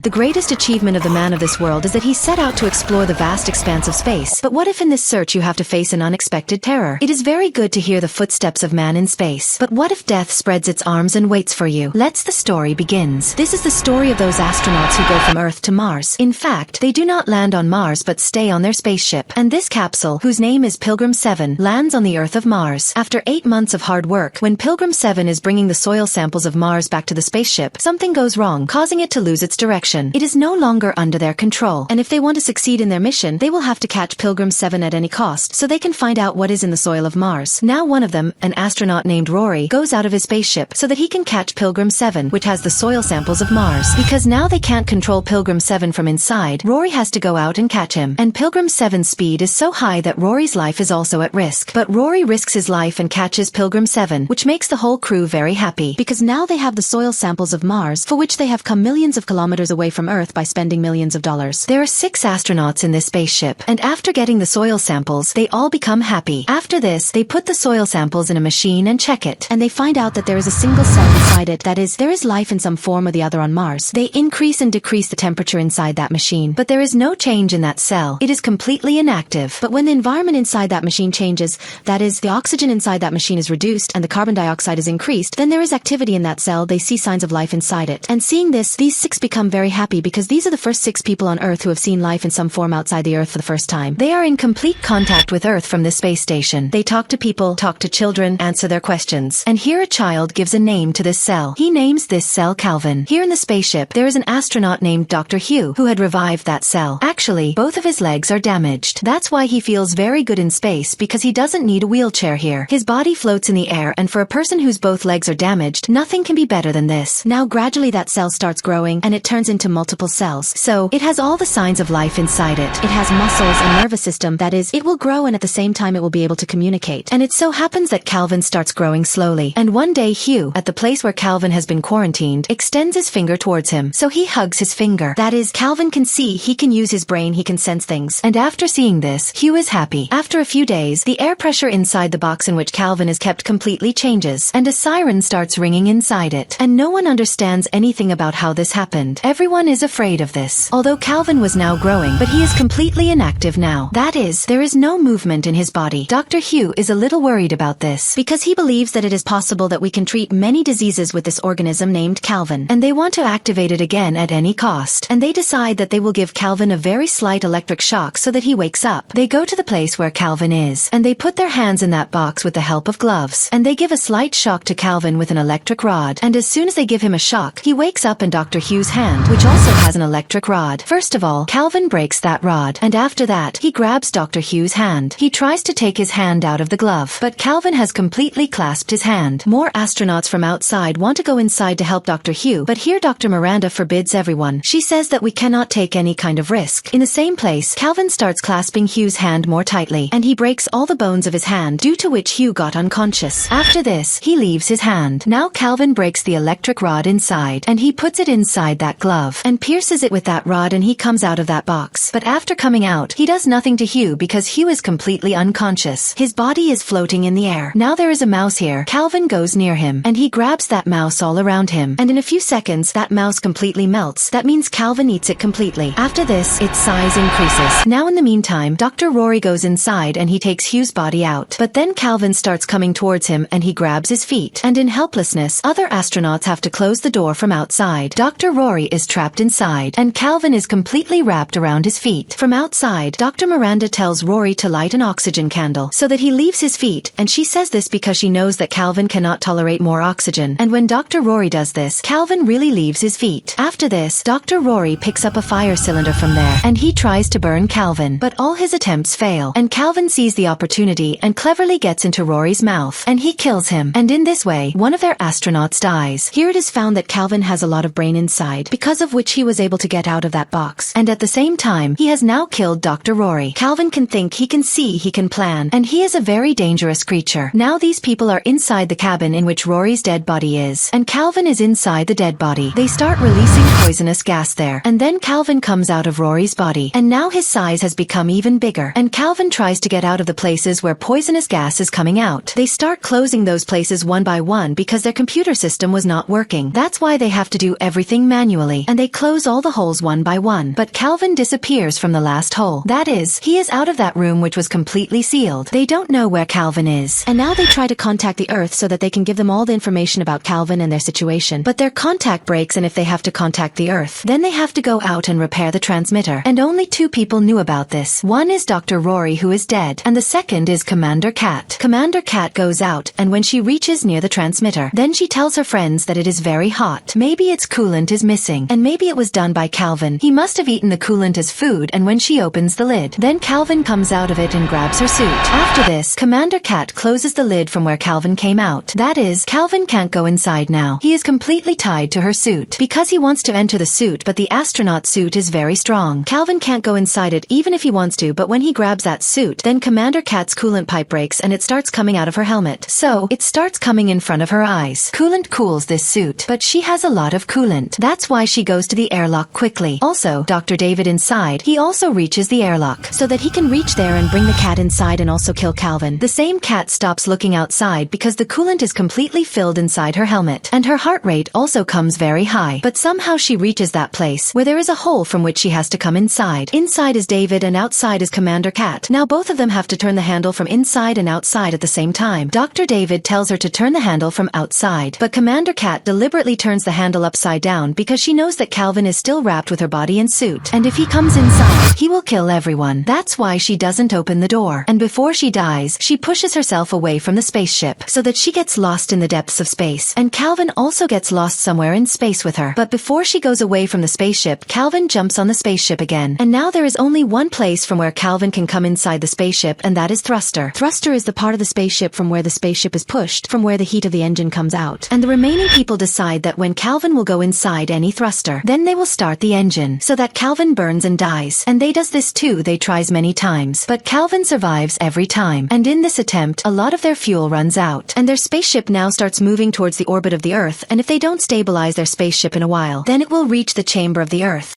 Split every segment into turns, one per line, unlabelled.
The greatest achievement of the man of this world is that he set out to explore the vast expanse of space. But what if in this search you have to face an unexpected terror? It is very good to hear the footsteps of man in space. But what if death spreads its arms and waits for you? Let's the story begins. This is the story of those astronauts who go from Earth to Mars. In fact, they do not land on Mars but stay on their spaceship. And this capsule, whose name is Pilgrim 7, lands on the Earth of Mars. After 8 months of hard work, when Pilgrim 7 is bringing the soil samples of Mars back to the spaceship, something goes wrong, causing it to lose its direction. It is no longer under their control, and if they want to succeed in their mission, they will have to catch Pilgrim 7 at any cost, so they can find out what is in the soil of Mars. Now one of them, an astronaut named Rory, goes out of his spaceship so that he can catch Pilgrim 7, which has the soil samples of Mars. Because now they can't control Pilgrim 7 from inside, Rory has to go out and catch him. And Pilgrim 7's speed is so high that Rory's life is also at risk. But Rory risks his life and catches Pilgrim 7, which makes the whole crew very happy, because now they have the soil samples of Mars, for which they have come millions of kilometers away from Earth by spending millions of dollars. There are 6 astronauts in this spaceship, and after getting the soil samples, they all become happy. After this, they put the soil samples in a machine and check it, and they find out that there is a single cell inside it, that is, there is life in some form or the other on Mars. They increase and decrease the temperature inside that machine, but there is no change in that cell. It is completely inactive. But when the environment inside that machine changes, that is, the oxygen inside that machine is reduced and the carbon dioxide is increased, then there is activity in that cell. They see signs of life inside it. And seeing this, these 6 become very happy because these are the first 6 people on Earth who have seen life in some form outside the Earth for the first time. They are in complete contact with Earth from this space station. They talk to people, talk to children, answer their questions. And here a child gives a name to this cell. He names this cell Calvin. Here in the spaceship, there is an astronaut named Dr. Hugh, who had revived that cell. Actually, both of his legs are damaged. That's why he feels very good in space, because he doesn't need a wheelchair here. His body floats in the air, and for a person whose both legs are damaged, nothing can be better than this. Now gradually that cell starts growing, and it turns into multiple cells. So, it has all the signs of life inside it. It has muscles and nervous system, that is, it will grow and at the same time it will be able to communicate. And it so happens that Calvin starts growing slowly. And one day Hugh, at the place where Calvin has been quarantined, extends his finger towards him. So he hugs his finger. That is, Calvin can see, he can use his brain, he can sense things. And after seeing this, Hugh is happy. After a few days, the air pressure inside the box in which Calvin is kept completely changes, and a siren starts ringing inside it. And no one understands anything about how this happened. Everyone is afraid of this. Although Calvin was now growing, but he is completely inactive now. That is, there is no movement in his body. Dr. Hugh is a little worried about this, because he believes that it is possible that we can treat many diseases with this organism named Calvin, and they want to activate it again at any cost. And they decide that they will give Calvin a very slight electric shock so that he wakes up. They go to the place where Calvin is, and they put their hands in that box with the help of gloves, and they give a slight shock to Calvin with an electric rod. And as soon as they give him a shock, he wakes up in Dr. Hugh's hand, which also has an electric rod. First of all, Calvin breaks that rod, and after that, he grabs Dr. Hugh's hand. He tries to take his hand out of the glove, but Calvin has completely clasped his hand. More astronauts from outside want to go inside to help Dr. Hugh, but here Dr. Miranda forbids everyone. She says that we cannot take any kind of risk. In the same place, Calvin starts clasping Hugh's hand more tightly, and he breaks all the bones of his hand, due to which Hugh got unconscious. After this, he leaves his hand. Now Calvin breaks the electric rod inside, and he puts it inside that glove, and pierces it with that rod, and he comes out of that box. But after coming out, he does nothing to Hugh because Hugh is completely unconscious. His body is floating in the air. Now there is a mouse here. Calvin goes near him, and he grabs that mouse all around him, and in a few seconds, that mouse completely melts. That means Calvin eats it completely. After this, its size increases. Now in the meantime, Dr. Rory goes inside and he takes Hugh's body out. But then Calvin starts coming towards him and he grabs his feet. And in helplessness, other astronauts have to close the door from outside. Dr. Rory is trapped inside, and Calvin is completely wrapped around his feet. From outside, Dr. Miranda tells Rory to light an oxygen candle so that he leaves his feet, and she says this because she knows that Calvin cannot tolerate more oxygen. And when Dr. Rory does this, Calvin really leaves his feet. After this, Dr. Rory picks up a fire cylinder from there, and he tries to burn Calvin, but all his attempts fail. And Calvin sees the opportunity and cleverly gets into Rory's mouth, and he kills him. And in this way, one of their astronauts dies. Here it is found that Calvin has a lot of brain inside, because of which he was able to get out of that box. And at the same time, he has now killed Dr. Rory. Calvin can think, he can see, he can plan, and he is a very dangerous creature. Now these people are inside the cabin in which Rory's dead body is, and Calvin is inside the dead body. They start releasing poisonous gas there, and then Calvin comes out of Rory's body, and now his size has become even bigger, and Calvin tries to get out of the places where poisonous gas is coming out. They start closing those places one by one because their computer system was not working. That's why they have to do everything manually. and they close all the holes one by one. But Calvin disappears from the last hole. That is, he is out of that room which was completely sealed. They don't know where Calvin is. And now they try to contact the Earth so that they can give them all the information about Calvin and their situation. But their contact breaks, and if they have to contact the Earth, then they have to go out and repair the transmitter. And only 2 people knew about this. One is Dr. Rory, who is dead, and the second is Commander Cat. Commander Cat goes out, and when she reaches near the transmitter, then she tells her friends that it is very hot. Maybe its coolant is missing, and maybe it was done by Calvin. He must have eaten the coolant as food, and when she opens the lid, then Calvin comes out of it and grabs her suit. After this, Commander Cat closes the lid from where Calvin came out. That is, Calvin can't go inside now. He is completely tied to her suit because he wants to enter the suit, but the astronaut suit is very strong. Calvin can't go inside it even if he wants to, but when he grabs that suit, then Commander Cat's coolant pipe breaks and it starts coming out of her helmet. So, it starts coming in front of her eyes. Coolant cools this suit, but she has a lot of coolant. That's why she goes to the airlock quickly. Also, Dr. David inside, he also reaches the airlock so that he can reach there and bring the cat inside and also kill Calvin. The same cat stops looking outside because the coolant is completely filled inside her helmet, and her heart rate also comes very high. But somehow she reaches that place where there is a hole from which she has to come inside. Inside is David and outside is Commander Cat. Now both of them have to turn the handle from inside and outside at the same time. Dr. David tells her to turn the handle from outside, but Commander Cat deliberately turns the handle upside down because she knows that Calvin is still wrapped with her body and suit, and if he comes inside, he will kill everyone. That's why she doesn't open the door. And before she dies, she pushes herself away from the spaceship so that she gets lost in the depths of space, and Calvin also gets lost somewhere in space with her. But before she goes away from the spaceship, Calvin jumps on the spaceship again, and now there is only one place from where Calvin can come inside the spaceship, and that is thruster. Thruster is the part of the spaceship from where the spaceship is pushed, from where the heat of the engine comes out. And the remaining people decide that when Calvin will go inside any thruster, then they will start the engine, so that Calvin burns and dies. And they does this too, they tries many times, but Calvin survives every time. And in this attempt, a lot of their fuel runs out, and their spaceship now starts moving towards the orbit of the Earth, and if they don't stabilize their spaceship in a while, then it will reach the chamber of the Earth.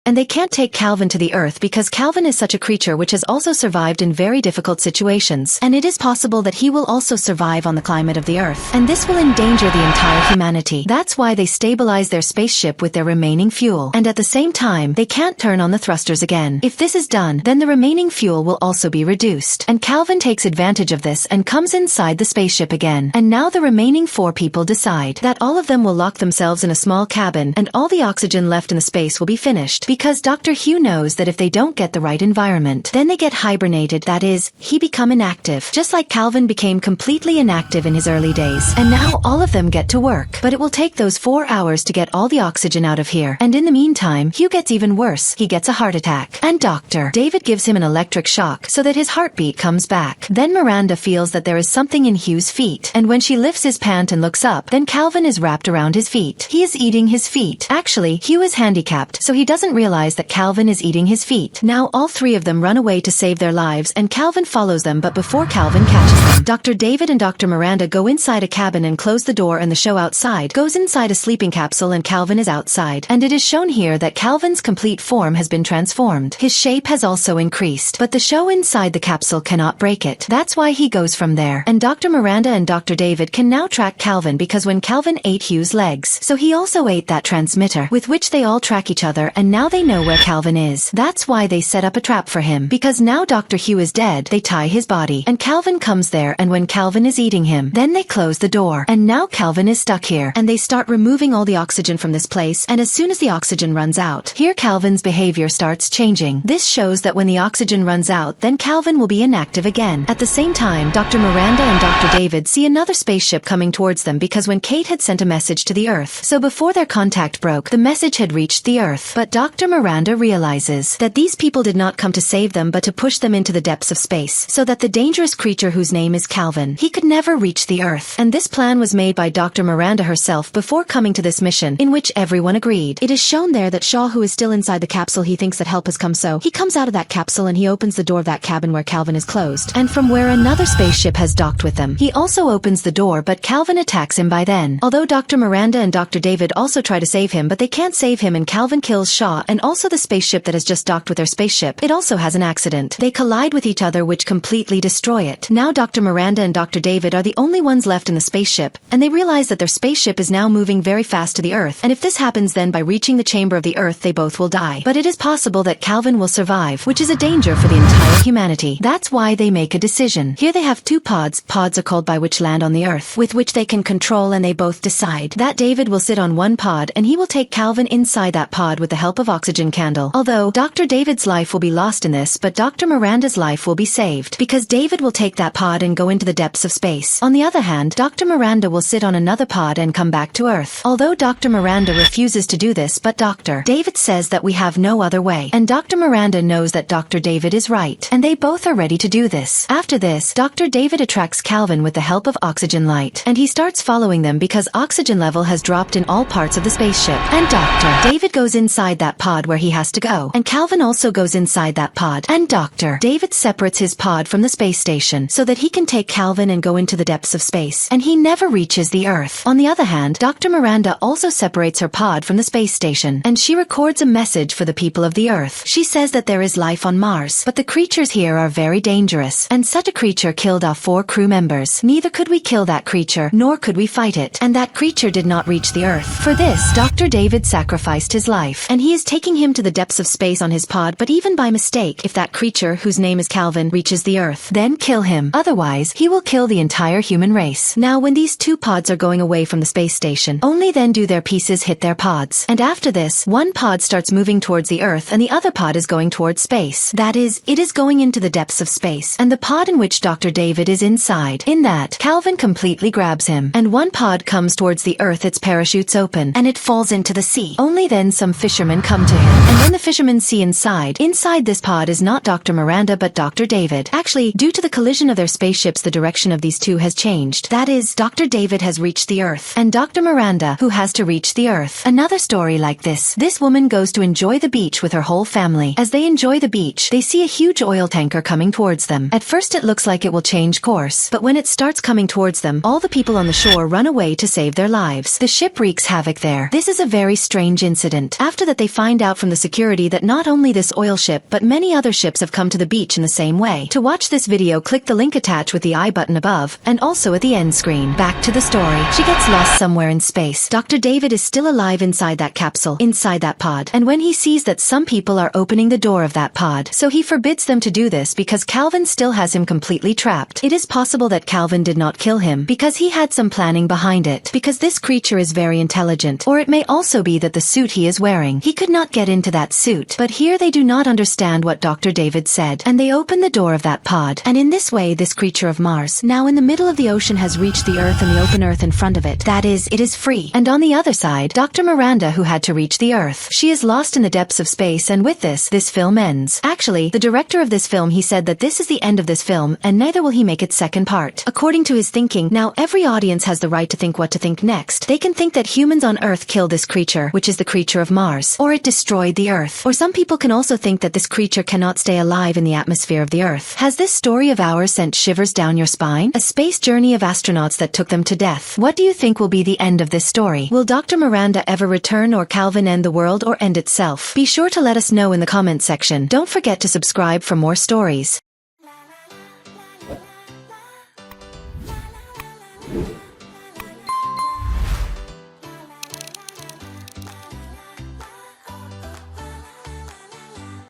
And they can't take Calvin to the Earth because Calvin is such a creature which has also survived in very difficult situations, and it is possible that he will also survive on the climate of the Earth, and this will endanger the entire humanity. That's why they stabilize their spaceship with their remaining fuel, and at the same time, they can't turn on the thrusters again. If this is done, then the remaining fuel will also be reduced, and Calvin takes advantage of this and comes inside the spaceship again. And now the remaining 4 people decide that all of them will lock themselves in a small cabin, and all the oxygen left in the space will be finished, because Dr. Hugh knows that if they don't get the right environment, then they get hibernated, that is, he become inactive, just like Calvin became completely inactive in his early days. And now all of them get to work, but it will take those 4 hours to get all the oxygen out of here, and in the meantime, Hugh gets even worse. He gets a heart attack, and Dr. David gives him an electric shock so that his heartbeat comes back. Then Miranda feels that there is something in Hugh's feet, and when she lifts his pant and looks up, then Calvin is wrapped around his feet. He is eating his feet. Actually, Hugh is handicapped, so he doesn't realize that Calvin is eating his feet. Now all 3 of them run away to save their lives, and Calvin follows them, but before Calvin catches them, Dr. David and Dr. Miranda go inside a cabin and close the door, and the show outside goes inside a sleeping capsule, and Calvin is outside. And it is shown here that Calvin's complete form has been transformed. His shape has also increased, but the show inside the capsule cannot break it. That's why he goes from there. And Dr. Miranda and Dr. David can now track Calvin because when Calvin ate Hugh's legs, so he also ate that transmitter, with which they all track each other, and now they know where Calvin is. That's why they set up a trap for him, because now Dr. Hugh is dead, they tie his body, and Calvin comes there, and when Calvin is eating him, then they close the door, and now Calvin is stuck here, and they start removing all the oxygen from this place, and as soon as the oxygen runs out, here Calvin's behavior starts changing. This shows that when the oxygen runs out, then Calvin will be inactive again. At the same time, Dr. Miranda and Dr. David see another spaceship coming towards them because when Kate had sent a message to the Earth, so before their contact broke, the message had reached the Earth, but Dr. Miranda realizes that these people did not come to save them but to push them into the depths of space, so that the dangerous creature whose name is Calvin, he could never reach the Earth. And this plan was made by Dr. Miranda herself before coming to this mission, in which everyone agreed. It is shown there that Shaw, who is still inside the capsule, he thinks that help has come, so he comes out of that capsule and he opens the door of that cabin where Calvin is closed, and from where another spaceship has docked with them. He also opens the door, but Calvin attacks him by then. Although Dr. Miranda and Dr. David also try to save him, but they can't save him, and Calvin kills Shaw and also the spaceship that has just docked with their spaceship. It also has an accident. They collide with each other, which completely destroy it. Now Dr. Miranda and Dr. David are the only ones left in the spaceship, and they realize that their spaceship is now moving very fast to the Earth, and if this happens, then by reaching the chamber of the Earth they both will die. But it is possible that Calvin will survive, which is a danger for the entire humanity. That's why they make a decision. Here they have two pods. Pods are called by which land on the Earth, with which they can control, and they both decide that David will sit on one pod and he will take Calvin inside that pod with the help of oxygen candle. Although Dr. David's life will be lost in this, but Dr. Miranda's life will be saved, because David will take that pod and go into the depths of space. On the other hand, Dr. Miranda will sit on another pod and come back to Earth. Although Dr. Miranda refuses to do this, but Dr. David says that we have no other way, and Dr. Miranda knows that Dr. David is right, and they both are ready to do this. After this, Dr. David attracts Calvin with the help of oxygen light, and he starts following them because oxygen level has dropped in all parts of the spaceship. And Dr. David goes inside that pod where he has to go, and Calvin also goes inside that pod, and Dr. David separates his pod from the space station so that he can take Calvin and go into the depths of space, and he never reaches the Earth. On the other hand, Dr. Miranda also separates her pod from the space station, and she records a message for the people of the Earth. She says that there is life on Mars, but the creatures here are very dangerous, and such a creature killed our 4 crew members. Neither could we kill that creature, nor could we fight it, and that creature did not reach the Earth. For this, Dr. David sacrificed his life, and he is taking him to the depths of space on his pod, but even by mistake, if that creature, whose name is Calvin, reaches the Earth, then kill him. Otherwise, he will kill the entire human race. Now when these 2 pods are going away from the space station, only then do their pieces hit their pods. And after this, one pod starts moving towards the Earth and the other pod is going towards space. That is, it is going into the depths of space, and the pod in which Dr. David is inside. In that, Calvin completely grabs him, and one pod comes towards the Earth, its parachutes open, and it falls into the sea. Only then some fishermen come to him, and when the fishermen see inside this pod is not Dr. Miranda but Dr. David. Actually, due to the collision of their spaceships, the direction of these 2 has changed. That is, Dr. David has reached the Earth, and Dr. Miranda, who has to reach the Earth. Another story like this. This woman goes to enjoy the beach with her whole family. As they enjoy the beach, they see a huge oil tanker coming towards them. At first it looks like it will change course, but when it starts coming towards them, all the people on the shore run away to save their lives. The ship wreaks havoc there. This is a very strange incident. After that, they find out from the security that not only this oil ship but many other ships have come to the beach in the same way. To watch this video, click the link attached with the I button above, and also at the end screen. Back to the story. She gets lost somewhere in space. Dr. David is still alive inside that capsule, inside that pod, and when he sees that some people are opening the door of that pod, so he forbids them to do this because Calvin still has him completely trapped. It is possible that Calvin did not kill him because he had some planning behind it, because this creature is very intelligent, or it may also be that the suit he is wearing, he could not get into that suit. But here they do not understand what Dr. David said, and they open the door of that pod, and in this way this creature of Mars, now in the middle of the ocean, has reached the Earth and the open Earth in front of it. That is, it is free. And on the other side, Dr. Miranda, who had to reach the Earth, she is lost in the depths of space, and with this film ends. Actually, the director of this film, he said that this is the end of this film, and neither will he make its second part. According to his thinking, now every audience has the right to think what to think next. They can think that humans on Earth killed this creature, which is the creature of Mars, or it destroyed the Earth. Or some people can also think that this creature cannot stay alive in the atmosphere of the Earth. Has this story of ours sent shivers down your spine? A space journey of astronauts that took them to death. What do you think will be the end of this story? Will Dr. Miranda ever return, or Calvin end the world or end itself? Be sure to let us know in the comment section. Don't forget to subscribe for more stories.